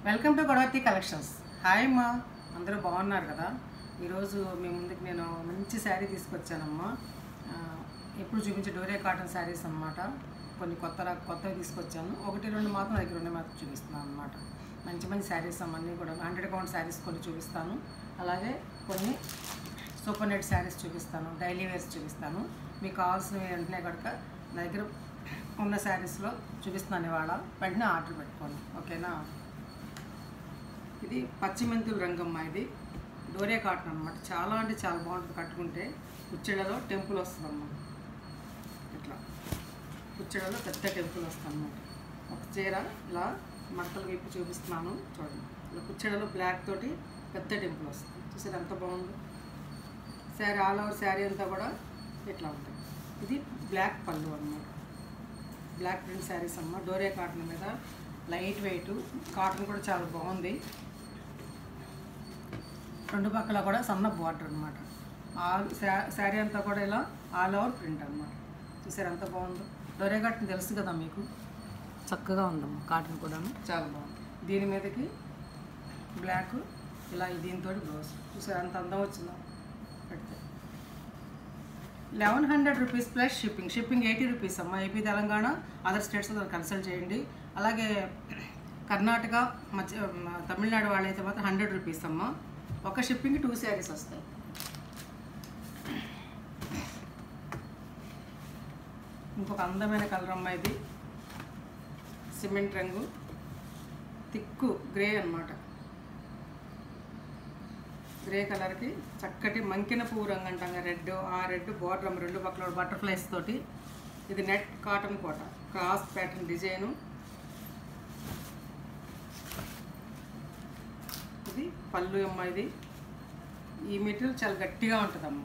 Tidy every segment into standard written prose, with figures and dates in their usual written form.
Welcome to Godavathi collections. Hi అమ్మా, అందరూ బాగున్నారు కదా? ఈరోజు మీ ముందుకు నేను మంచి శారీ తీసుకొచ్చానమ్మా. ఎప్పుడు చూపించే డోరే కాటన్ శారీస్ అన్నమాట. కొన్ని కొత్తవి తీసుకొచ్చాను. ఒకటి రెండు మాత్రం దగ్గర ఉండే మాత్రం చూపిస్తున్నాను అన్నమాట. మంచి మంచి శారీస్ అన్నీ కూడా 100 కౌంట్ శారీస్ కొన్ని చూపిస్తాను. అలాగే కొన్ని సూపర్ నెట్ శారీస్ చూపిస్తాను, డైలీ వేర్స్ చూపిస్తాను. మీకు కావాల్సినవి వెంటనే కనుక నా దగ్గర ఉన్న శారీస్లో చూపిస్తున్నాను. ఇవాళ వెంటనే ఆర్డర్ పెట్టుకోండి, ఓకేనా? ఇది పచ్చిమెంతుల రంగమ్మ. ఇది డోరే కాటన్ అనమాట. చాలా అంటే చాలా బాగుంటుంది. కట్టుకుంటే కుచ్చెడలో టెంపుల్ వస్తుందమ్మా. ఇట్లా కుచ్చెడలో పెద్ద టెంపుల్ వస్తుంది అన్నమాట. ఒక చీర ఇలా మడతలు వైపు చూపిస్తున్నాను చూడండి. ఇలా కుచ్చెడలో బ్లాక్ తోటి పెద్ద టెంపుల్ వస్తుంది. చూసారు ఎంత బాగుందో శారీ. ఆల్ ఓవర్ శారీ అంతా కూడా ఇట్లా ఉంటుంది. ఇది బ్లాక్ పళ్ళు అన్నమాట. బ్లాక్ ప్రింట్ శారీస్ అమ్మ. డోరే కాటన్ మీద లైట్ వెయిట్. కాటన్ కూడా చాలా బాగుంది. రెండు పక్కల కూడా సన్న బార్డర్ అనమాట. శారీ అంతా కూడా ఇలా ఆల్ ఓవర్ ప్రింట్ అనమాట. చూసారు ఎంత బాగుందో. డోరే కాటన్ తెలుసు కదా మీకు, చక్కగా ఉందమ్మా. కాటన్ కూడా చాలా బాగుంది. దీని మీదకి బ్లాక్ ఇలా దీంతో బ్లౌజ్. చూసారు ఎంత అందం వచ్చిందో పెడితే. 1100 rupees plus shipping. Shipping 80 rupees అమ్మ. ఏపీ, తెలంగాణ, అదర్ స్టేట్స్లో కన్సల్ట్ చేయండి. అలాగే కర్ణాటక, తమిళనాడు వాళ్ళైతే మాత్రం 100 రూపీస్ అమ్మ. ఒక షిప్పింగ్కి 2 శారీస్ వస్తాయి. ఇంకొక అందమైన కలర్ అమ్మ. ఇది సిమెంట్ రంగు, తిక్కు గ్రే అన్నమాట. గ్రే కలర్కి చక్కటి మంకిన పువ్వు రంగు అంటాం, రెడ్. ఆ రెడ్ బార్డర్ అమ్మ. రెండు పక్కల బటర్ఫ్లైస్ తోటి. ఇది నెట్ కాటన్ కోట, క్రాస్ ప్యాటర్న్ డిజైను. ఇది పళ్ళు అమ్మ. ఇది ఈ మెటీరియల్ చాలా గట్టిగా ఉంటుందమ్మ.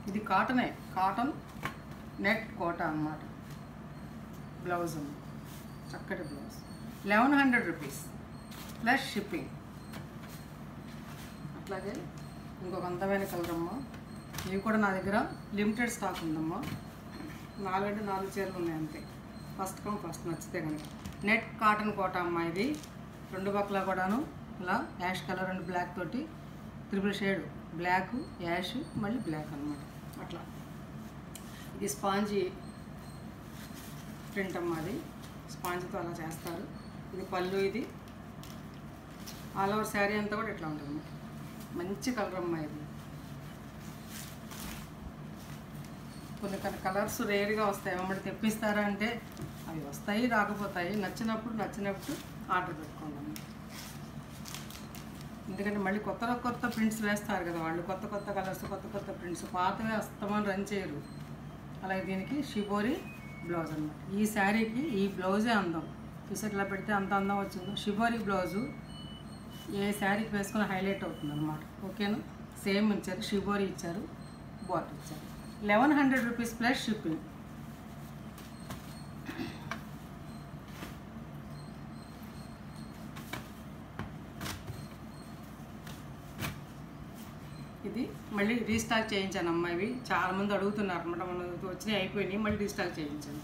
ఇది కాటనే, కాటన్ నెట్ కోట అన్నమాట. బ్లౌజ్ అమ్మ, చక్కటి బ్లౌజ్. 1100 rupees plus shipping. అట్లాగే ఇంకొక అందమైన కలర్ అమ్మ. ఇవి కూడా నా దగ్గర లిమిటెడ్ స్టాక్ ఉందమ్మా. 4 అంటే 4 చీరలు ఉన్నాయి అంతే. ఫస్ట్ కమ్ ఫస్ట్ నచ్చితే కనుక. నెట్ కాటన్ కోట అమ్మ. ఇది రెండు పక్కల కూడాను ఇలా యాష్ కలర్ అండ్ బ్లాక్ తోటి త్రిపుల్ షేడ్, బ్లాక్, యాష్, మళ్ళీ బ్లాక్ అనమాట. అట్లా ఇది స్పాంజీ ప్రింట్ అమ్మ. అది స్పాంజ్తో అలా చేస్తారు. ఇది పళ్ళు. ఇది ఆల్ ఓవర్ శారీ అంతా కూడా ఇట్లా ఉంటుంది. మంచి కలర్ అమ్మ. ఇది కొన్ని కలర్స్ రేర్గా వస్తాయి. మమ్మల్ని తెప్పిస్తారా అంటే అవి వస్తాయి, రాకపోతాయి. నచ్చినప్పుడు ఆర్డర్ పెట్టుకోండి. ఎందుకంటే మళ్ళీ కొత్త ప్రింట్స్ వేస్తారు కదా వాళ్ళు. కొత్త కలర్స్, కొత్త ప్రింట్స్. పాతవే అస్తమానం రన్ చేయరు. అలాగే దీనికి షిబోరి బ్లౌజ్ అన్నమాట. ఈ శారీకి ఈ బ్లౌజే అందం. చూసి ఇట్లా పెడితే అంత అందం వచ్చిందో. షిబోరి బ్లౌజు ఏ శారీకి వేసుకుని హైలైట్ అవుతుంది అనమాట. ఓకేనా? సేమ్ ఇచ్చారు, షిబోరి ఇచ్చారు, బార్డర్ ఇచ్చారు. 1100 రూపీస్ ప్లస్ షిప్పింగ్. ఇది మళ్ళీ రీస్టాక్ చేయించాను అమ్మ. ఇవి చాలామంది అడుగుతున్నారు అనమాట. మనం వచ్చినాయి అయిపోయినాయి, మళ్ళీ రీస్టాక్ చేయించాను.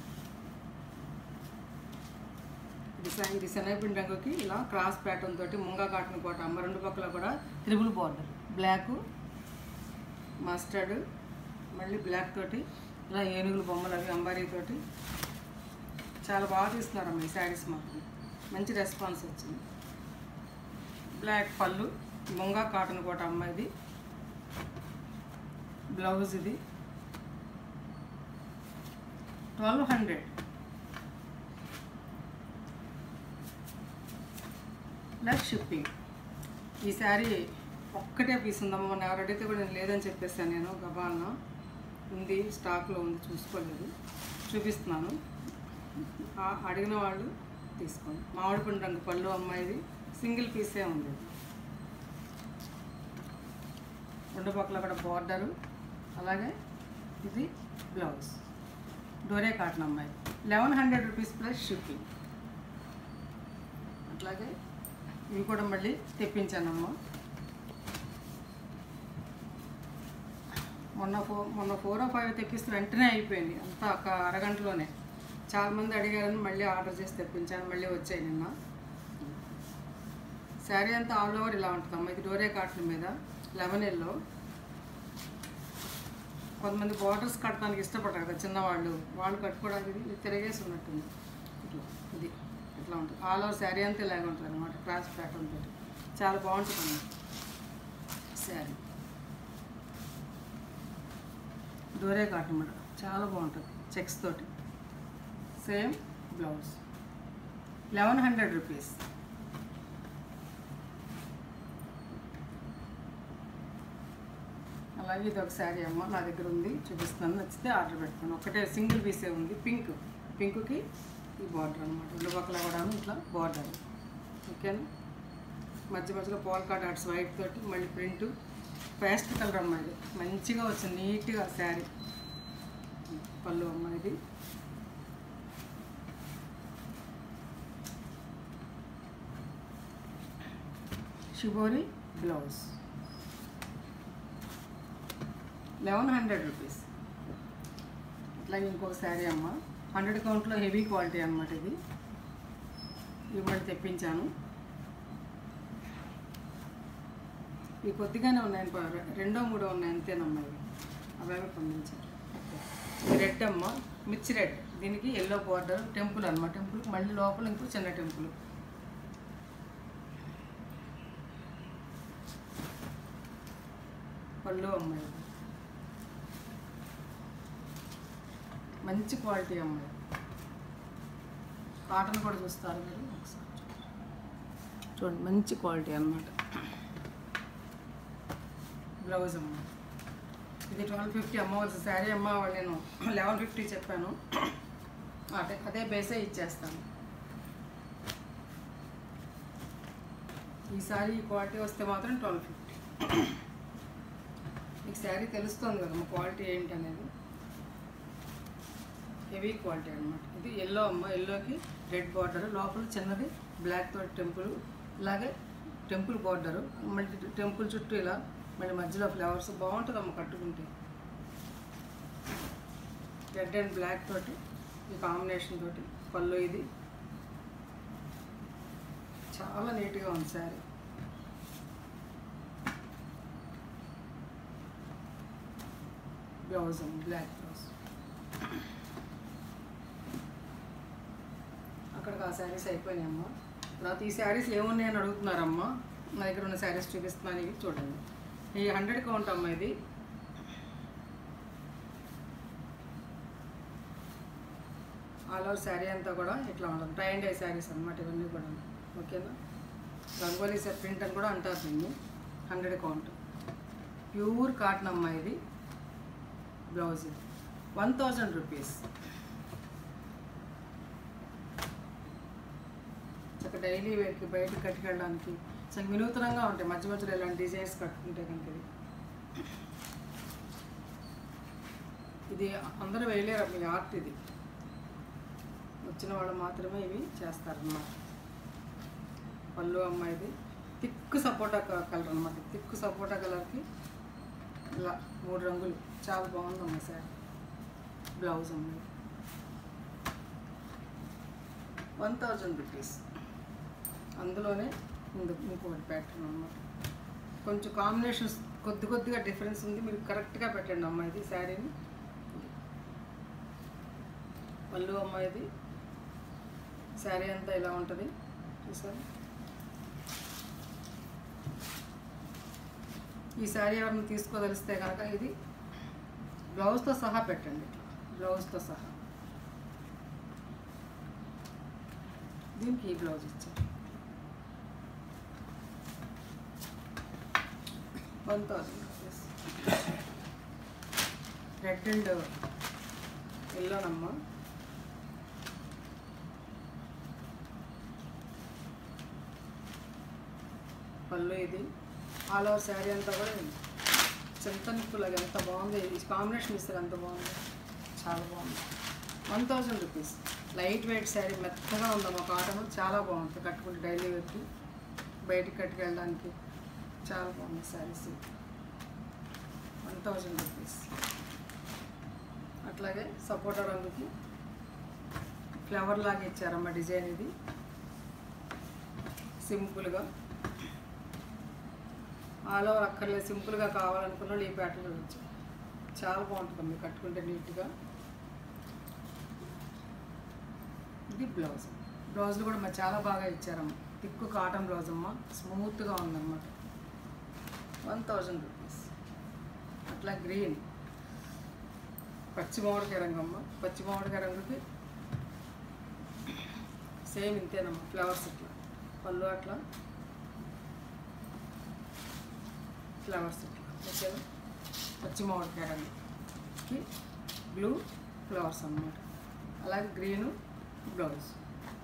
ఇది శనగపిండి రంగుకి ఇలా క్రాస్ ప్యాటర్న్ తోటి ముంగా కాటన్ కోట అమ్మ. రెండు పక్కల కూడా త్రిబుల్ బార్డర్, బ్లాక్, మస్టర్డ్, మళ్ళీ బ్లాక్ తోటి ఇలా ఏనుగులు బొమ్మలు అవి అంబారీతోటి చాలా బాగా తీస్తున్నారమ్మ ఈ శారీస్. మాకు మంచి రెస్పాన్స్ వచ్చింది. బ్లాక్ పళ్ళు, ముంగా కాటన్ కోట అమ్మ. ఇది బ్లౌజ్. ఇది 1200 ప్లస్ షిప్పింగ్. ఈ శారీ ఒక్కటే పీస్ ఉందమ్మ. మొన్న ఎవరు అడిగితే కూడా నేను లేదని చెప్పేస్తాను. నేను గబాల్న ఉంది, స్టాక్లో ఉంది, చూసుకోలేదు. చూపిస్తున్నాను, అడిగిన వాళ్ళు తీసుకోండి. మామిడి పండు రంగు పళ్ళు అమ్మ. ఇది సింగిల్ పీసే ఉంది. రెండు పక్కల కూడా బార్డరు. అలాగే ఇది బ్లౌజ్. డోరే కాటన్ అమ్మాయి. 1100 రూపీస్ ప్లస్ షిప్పింగ్. అట్లాగే ఇవి కూడా మళ్ళీ తెప్పించానమ్మ. మొన్న 4 or 5 తెప్పిస్తే వెంటనే అయిపోయింది. అంతా ఒక అరగంటలోనే. చాలామంది అడిగారని మళ్ళీ ఆర్డర్ చేసి తెప్పించాను, మళ్ళీ వచ్చాయి నిన్న. శారీ అంతా ఆల్ ఓవర్ ఇలా ఉంటుందమ్మా. ఇది డోరే కాటన్ మీద లెమన్ ఎల్లో. కొంతమంది బార్డర్స్ కట్టడానికి ఇష్టపడతారు కదా చిన్నవాళ్ళు, వాళ్ళు కట్టుకోవడానికి ఇది తిరిగేసి ఉన్నట్టుంది. ఇట్లా ఇది ఇట్లా ఉంటుంది. ఆల్ ఓవర్ శారీ అంతా ఇలాగే ఉంటుంది అనమాట, క్రాస్ ప్యాటర్న్ తోటి. చాలా బాగుంటుంది శారీ. డోరే కాటన్ అన్నమాట, చాలా బాగుంటుంది చెక్స్ తోటి. Same blouse 1100 rupees. అలాగే ఇది ఒక శారీ అమ్మ నా దగ్గర ఉంది, చూపిస్తాను. నచ్చితే ఆర్డర్ పెడతాను. ఒకటే సింగిల్ పీసే ఉంది, పింక్కి ఈ బార్డర్ అనమాట. రెండు పక్కల కూడా ఇట్లా బార్డర్. ఓకేనా. మధ్య మధ్యలో పోల్కా డాట్స్ వైట్ తోటి, మళ్ళీ ప్రింట్ పేస్ట్ కలర్ అమ్మ. ఇది మంచిగా వచ్చింది నీట్గా శారీ. పళ్ళు అమ్మ ఇది. Shibori blouse 1100 rupees. అట్లాగే ఇంకొక శారీ అమ్మ, 100 కౌంట్లో హెవీ క్వాలిటీ అనమాట. ఇది ఇవ్వమని తెప్పించాను. ఇవి కొద్దిగానే ఉన్నాయని, 2, 3 ఉన్నాయి అంతేనమ్మా. ఇవి అవే పంపించారు. ఇది రెడ్ అమ్మ, మిర్చి రెడ్. దీనికి ఎల్లో బార్డర్, టెంపుల్ అనమాట. టెంపుల్ మళ్ళీ లోపల ఇంకో చిన్న టెంపుల్. పళ్ళు అమ్మాయి మంచి క్వాలిటీ అమ్మాయి. కాటన్ కూడా చూస్తారు మీరు ఒకసారి చూడండి, మంచి క్వాలిటీ అన్నమాట. బ్లౌజ్ అమ్మ ఇది 1250 అమ్మవలసి శారీ అమ్మ. వాళ్ళు నేను 1150 చెప్పాను, అదే బేసే ఇచ్చేస్తాను. ఈ శారీ ఈ క్వాలిటీ వస్తే మాత్రం 1250. మీకు శారీ తెలుస్తుంది కదమ్మా క్వాలిటీ ఏంటి అనేది. హెవీ క్వాలిటీ అనమాట. ఇది ఎల్లో అమ్మ, ఎల్లోకి రెడ్ బార్డర్, లోపల చిన్నది బ్లాక్ తోటి టెంపుల్, ఇలాగే టెంపుల్ బార్డరు, మళ్ళీ టెంపుల్ చుట్టూ ఇలా, మళ్ళీ మధ్యలో ఫ్లవర్స్. బాగుంటుందమ్మ కట్టుకుంటే. రెడ్ అండ్ బ్లాక్ తోటి ఈ కాంబినేషన్ తోటి పళ్ళు. ఇది చాలా నీట్గా ఉంది శారీ. బ్లౌజ్ అమ్మ, బ్లాక్ బ్లౌజ్. అక్కడికి ఆ శారీస్ అయిపోయినాయమ్మా. తర్వాత ఈ శారీస్ ఏమున్నాయని అడుగుతున్నారమ్మా. నా దగ్గర ఉన్న శారీస్ చూపిస్తున్నాను. ఇవి చూడండి. ఈ 100 కౌంట్ అమ్మ. ఇది ఆల్ ఓవర్ శారీ అంతా కూడా ఇట్లా ఉంటుంది. టై అండ్ డై శారీస్ అనమాట ఇవన్నీ కూడా. ఓకేనా. రంగోలీ ప్రింట్ అని కూడా అంటారు దీన్ని. 100 కౌంట్ ప్యూర్ కాటన్ అమ్మ. ఇది బ్లౌజ్ 1000 రూపీస్. చక్కగా డైలీ వేర్కి బయటకు కట్టుకెళ్ళడానికి చాలా వినూతనంగా ఉంటాయి. మధ్య మధ్యలో ఇలాంటి డిజైన్స్ కట్టుకుంటే కనుక ఇది అందరూ వేయలేరు. మీ ఆర్ట్ ఇది, వచ్చిన వాళ్ళు మాత్రమే ఇవి చేస్తారన్నమాట. పళ్ళు అమ్మాయిది థిక్ సపోటా కలర్ అనమాట. థిక్ సపోటా కలర్కి ఇలా 3 రంగులు. చాలా బాగుందమ్మ సార్. బ్లౌజ్ అమ్మాయి 1000 రూపీస్. అందులోనే ఇంకోటి ప్యాటర్న్ అన్నమాట. కొంచెం కాంబినేషన్స్ కొద్దిగా డిఫరెన్స్ ఉంది. మీరు కరెక్ట్గా పెట్టండి అమ్మ. ఇది శారీని. పళ్ళు అమ్మ. ఇది శారీ అంతా ఇలా ఉంటుంది చూసారు. ఈ శారీ ఎవరిని తీసుకోదలిస్తే కనుక ఇది బ్లౌజ్తో సహా పెట్టండి. బ్లౌజ్తో సహా దీనికి ఈ బ్లౌజ్ ఇచ్చారు. 1000 రూపీస్. Red and ఎల్లోనమ్మ. పళ్ళు ఇది. ఆల్ ఓవర్ శారీ అంతా కూడా చింతనిప్పులాగా ఎంత బాగుంది. ఈ కాంబినేషన్ ఇస్తారు ఎంత బాగుంది, చాలా బాగుంది. 1000 రూపీస్. లైట్ వెయిట్ శారీ, మెత్తగా ఉందమ్మా కాటన్. చాలా బాగుంటుంది కట్టుకుంటే డైలీ వేర్కి, బయటికి కట్టుకెళ్ళడానికి చాలా బాగుంది శారీస్. 1000 రూపీస్. అట్లాగే సపోటా రంగుకి ఫ్లవర్ లాగా ఇచ్చారమ్మ డిజైన్. ఇది సింపుల్గా ఆల్ ఓవర్ అక్కర్లేదు, సింపుల్గా కావాలనుకున్న వాళ్ళు ఈ ప్యాటర్న్ చూడవచ్చు. చాలా బాగుంటుందమ్మ కట్టుకుంటే నీట్గా. ఇది బ్లౌజ్. బ్లౌజ్లు కూడా మరి చాలా బాగా ఇచ్చారమ్మ. థిక్ కాటన్ బ్లౌజ్ అమ్మ, స్మూత్గా ఉందన్నమాట. 1000 రూపీస్. అట్లా గ్రీన్ పచ్చి మామిడికాయ రంగు అమ్మ. పచ్చి మామిడికాయ రంగుకి సేమ్ ఇంతేనమ్మా, ఫ్లవర్స్ ఇట్లా పళ్ళు, అట్లా ఫ్లవర్స్ ఇట్లా ఓకేనా. పచ్చి మామిడికాయ రంగుకి బ్లూ ఫ్లవర్స్ అన్నమాట. అలాగే green blouse,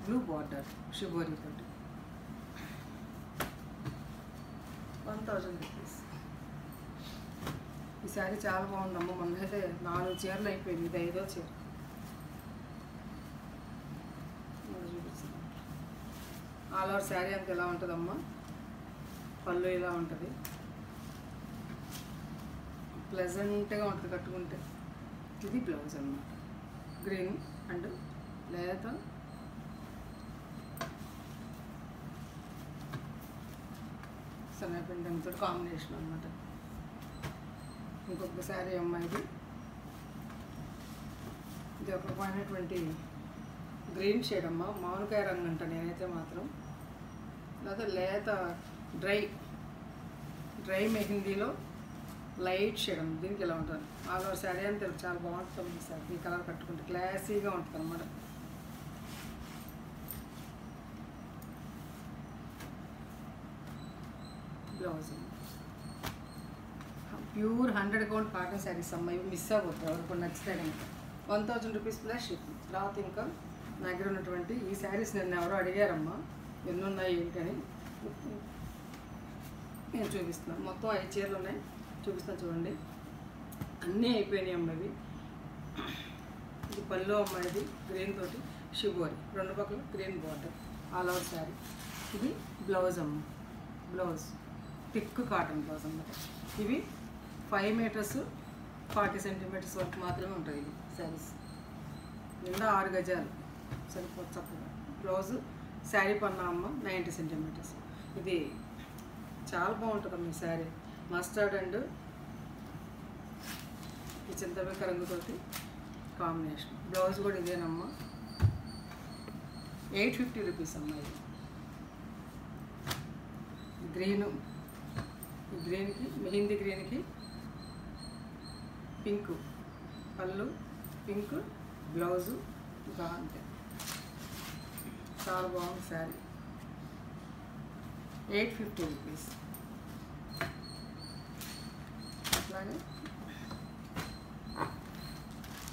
blue border shibori తోటి. 1000 రూపీస్. ఈ శారీ చాలా బాగుందమ్మ. మొన్న అయితే 4 చీరలు అయిపోయింది, ఇది 5వ చీర. చూపిస్తాను. ఆల్ ఓవర్ శారీ అంతా ఎలా ఉంటుందమ్మా, పళ్ళు ఇలా ఉంటుంది, ప్లెజెంట్గా ఉంటుంది కట్టుకుంటే. ఇది బ్లౌజ్ అన్నమాట. గ్రీన్ అండ్ లేత సన్నపిండంతో కాంబినేషన్ అన్నమాట. ఇంకొక శారీ అమ్మ. ఇది ఒక రకమైనటువంటి గ్రీన్ షేడ్ అమ్మ, మామిడికాయ రంగు అంట నేనైతే మాత్రం. లేదా లేత డ్రై మెహందీలో లైట్ షేడ్ అమ్మ. దీనికి ఇలా ఉంటుంది. ఆల్ ఓవర్ శారీ అంతా చాలా బాగుంటుంది సార్. ఈ కలర్ కట్టుకుంటే క్లాసీగా ఉంటుంది అన్నమాట. Blouse pure 100 count cotton saris అమ్మ. ఇవి మిస్ అవ్వద్దు ఎవరికి నచ్చితే కనుక. 1000 రూపీస్ ప్లస్ షిప్పింగ్. తర్వాత ఇంకా నా దగ్గర ఉన్నటువంటి ఈ శారీస్ నన్ను ఎవరో అడిగారమ్మా ఎన్ని ఉన్నాయి ఏంటని, నేను చూపిస్తున్నాను. మొత్తం 5 చీరలు ఉన్నాయి, చూపిస్తాను చూడండి. అన్నీ అయిపోయినాయి అమ్మ. ఇవి ఇది పళ్ళు అమ్మ. ఇది గ్రీన్ తోటి షిబోరి, 2 పక్కల green border all over sari. ఇది బ్లౌజ్ అమ్మ. బ్లౌజ్ థిక్ కాటన్ బ్లౌజ్ అన్నమాట. ఇవి 5 మీటర్స్ 40 సెంటీమీటర్స్ వరకు మాత్రమే ఉంటుంది ఇది శారీస్. నిండా 6 గజాలు సరిపోతుంది చక్కగా. బ్లౌజు శారీ పన్నా అమ్మ 90 సెంటీమీటర్స్. ఇది చాలా బాగుంటుంది మీ శారీ. మస్టర్డ్ అండ్ ఈ చింతపిక్క రంగుతోటి కాంబినేషన్. బ్లౌజ్ కూడా ఇదేనమ్మా. 850 రూపీస్ అమ్మ. ఇది గ్రీను, ఈ గ్రీన్కి మెహందీ గ్రీన్కి పింక్ పళ్ళు, పింక్ బ్లౌజు, ఇంకా అంతే. చాలా బాగుంది శారీ. 850 రూపీస్. అట్లాగే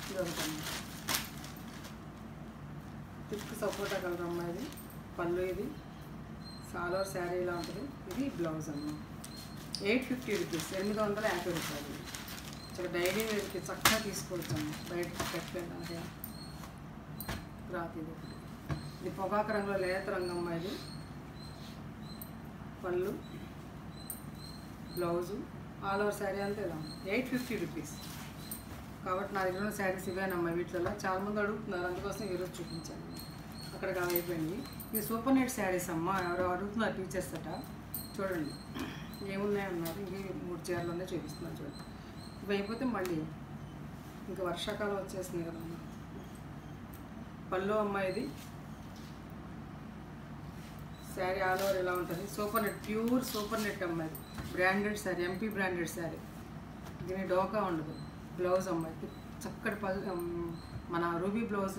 ఇదొకటమ్మ. థిక్ సపోటా కలర్ అమ్మ. ఇది పళ్ళు, ఇది ఆల్ ఓవర్ శారీ ఇలా ఉంటుంది. ఇది బ్లౌజ్ అమ్మ. 850 రూపీస్. 850 రూపాయలు. చాలా డైలీ వేర్కి చక్కగా తీసుకోవచ్చు అమ్మ. బయటకి పెట్టలేదు. రాతి ఇది ఒకటి. ఇది పొగాకు రంగులో లేత రంగు అమ్మ. ఇది పళ్ళు, బ్లౌజు, ఆల్ ఓవర్ శారీ అంతే ఇలా 850 రూపీస్. కాబట్టి నా దగ్గర ఉన్న శారీస్ ఇవేనమ్మా. వీటిలో చాలామంది అడుగుతున్నారు, అందుకోసం ఈరోజు చూపించాను. అక్కడికి అవి అయిపోయింది. ఇది సూపర్ నెట్ శారీస్ అమ్మ. ఎవరో అడుగుతున్నారు టీచర్స్ అట. చూడండి ఏమున్నాయన్నారు. ఇంక 3 చీరలోనే చూపిస్తున్నాను చూడండి. ఇవి అయిపోతే మళ్ళీ ఇంకా వర్షాకాలం వచ్చేసింది కదమ్మా. పళ్ళు అమ్మ. ఇది శారీ ఆల్ ఓవర్ ఎలా ఉంటుంది. Super net, pure super net అమ్మ. ఇది branded sari, MP branded sari. దీని డోకా ఉండదు. బ్లౌజ్ అమ్మ. ఇది చక్కటి మన రూబీ బ్లౌజ్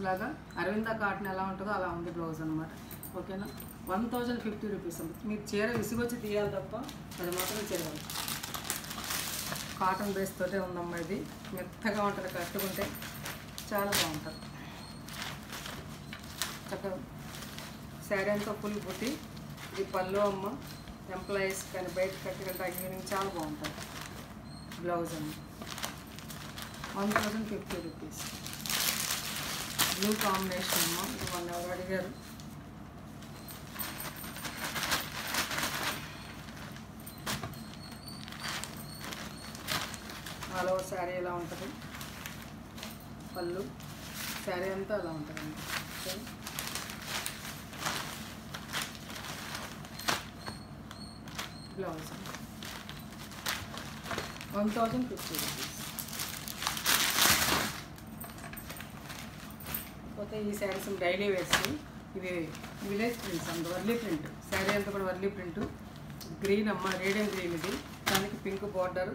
లాగా అరవింద కాటన్ ఎలా ఉంటుందో అలా ఉంది బ్లౌజ్ అనమాట. ఓకేనా. 1050 రూపీస్ అమ్మ. మీరు చీర విసుగొచ్చి తీయాలి తప్ప అది మాత్రం చేయాలి. కాటన్ బేస్ తోటే ఉందమ్మా. ఇది మెత్తగా ఉంటుంది, కట్టుకుంటే చాలా బాగుంటుంది. చక్కగా శారీ అంతా ఫుల్ బుట్టి. ఇది పళ్ళు అమ్మ. ఎంప్లాయీస్ కానీ బయట కట్టుకుంటే ఈవినింగ్ చాలా బాగుంటుంది. బ్లౌజ్ అమ్మ. 1050 రూపీస్. బ్లూ కాంబినేషన్ అమ్మ. ఇది మొన్న ఎవరు అడిగారు. ఆల్ ఓవర్ శారీ ఎలా ఉంటుంది. పళ్ళు, శారీ అంతా అలా ఉంటుందండి. Blouse 1050 rupees. పోతే ఈ శారీస్ డైలీ వేర్స్ ఇవి విలేజ్ ప్రింట్స్ అండి, వర్లీ ప్రింట్. శారీ అంతా కూడా వర్లీ ప్రింట్. గ్రీన్ అమ్మ, రేడియం గ్రీన్. ఇది దానికి పింక్ బార్డర్,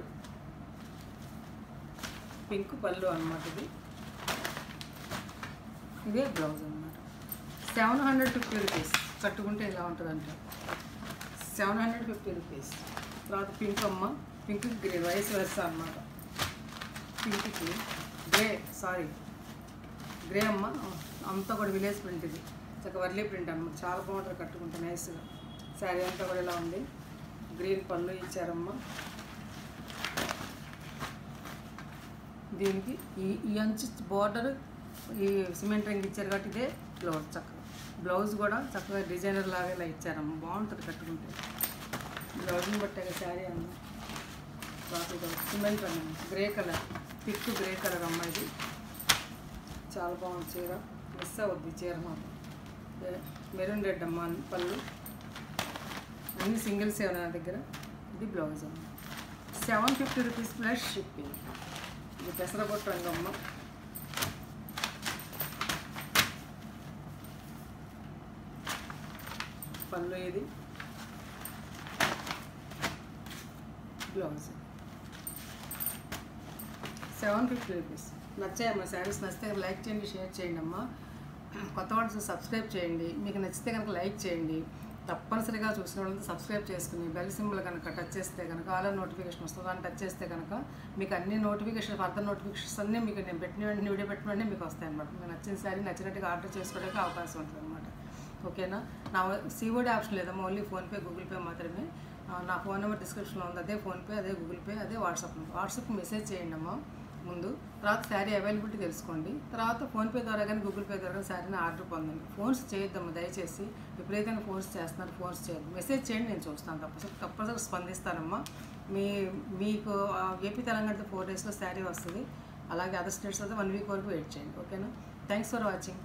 పింక్ పళ్ళు అన్నమాట. ఇదే బ్లౌజ్ అన్నమాట. 750 రూపీస్. కట్టుకుంటే ఇలా ఉంటుందంట. 750 రూపీస్. తర్వాత పింక్ అమ్మ, పింక్ గ్రీన్ వైస్ వెర్సా అన్నమాట. పింక్కి గ్రే అమ్మ, అంతా కూడా విలేజ్ ప్రింట్. ఇది చక్కగా వర్లీ ప్రింట్ అన్నమాట. చాలా బాగుంటుంది కట్టుకుంటే నైస్గా. శారీ అంతా కూడా ఇలా ఉంది. గ్రీన్ పళ్ళు ఇచ్చారమ్మ. దీనికి ఈ అంచు బార్డర్ ఈ సిమెంట్ రంగు ఇచ్చారు కాబట్టి ఇదే బ్లౌజ్. చక్కగా బ్లౌజ్ కూడా చక్కగా డిజైనర్ లాగా ఇలా ఇచ్చారమ్మ. బాగుంటుంది కట్టుకుంటే. బ్లౌజ్ని బట్టే శారీ అమ్మ. సిమెంట్ రంగు grey colour, thick grey colour అమ్మ. ఇది చాలా బాగుంది చీర. మిస్ అవుద్ది చీర మాత్రం. మెరూన్ రెడ్ అమ్మ పళ్ళు. అన్ని సింగిల్స్ ఏమైనా నా దగ్గర. ఇది బ్లౌజ్ అమ్మ. 750 రూపీస్ ప్లస్ షిప్పింగ్. ఇది పెసరపొట్టు రంగు అమ్మ. పళ్ళు ఇది బ్లౌజ్. 750 రూపీస్. నచ్చాయమ్మా శారీస్? నచ్చితే లైక్ చేయండి, షేర్ చేయండి అమ్మా. కొత్త వాళ్ళు సబ్స్క్రైబ్ చేయండి. మీకు నచ్చితే కనుక లైక్ చేయండి. తప్పనిసరిగా చూసిన వాళ్ళంతా సబ్స్క్రైబ్ చేసుకుని బెల్ సింబల్ కనుక టచ్ చేస్తే కనుక ఆల్ నోటిఫికేషన్ వస్తుంది. దాన్ని టచ్ చేస్తే కనుక మీకు అన్ని నోటిఫికేషన్, ఫర్దర్ నోటిఫికేషన్స్ అన్నీ మీకు నేను పెట్టిన వెంటనే, వీడియో పెట్టిన వెంటనే మీకు వస్తాయి అన్నమాట. మీకు నచ్చిన శారీ నచ్చినట్టుగా ఆర్డర్ చేసుకోవడానికి అవకాశం ఉంటుంది అన్నమాట. ఓకేనా? నా సిఓడి ఆప్షన్ లేదమ్మా, ఓన్లీ ఫోన్పే, గూగుల్ పే మాత్రమే. నా ఫోన్ నెంబర్ డిస్క్రిప్షన్లో ఉంది. అదే ఫోన్పే, అదే గూగుల్ పే, అదే వాట్సాప్ మెసేజ్ చేయండి అమ్మా ముందు. తర్వాత శారీ అవైలబిలిటీ తెలుసుకోండి. తర్వాత ఫోన్పే ద్వారా కానీ గూగుల్ పే ద్వారా కానీ శారీని ఆర్డర్ పొందండి. ఫోన్స్ చేయొద్దమ్మా దయచేసి. ఎప్పుడైతే ఫోన్స్ చేస్తున్నారు ఫోన్స్ చేయొద్దు. మెసేజ్ చేయండి, నేను చూస్తాను. తప్పనిసరిగా స్పందిస్తానమ్మా. మీకు ఏపీ తెలంగాణతో 4 డేస్లో శారీ వస్తుంది. అలాగే అదర్ స్టేట్స్ అయితే 1 వీక్ వరకు వెయిట్ చేయండి. ఓకేనా? Thanks for watching.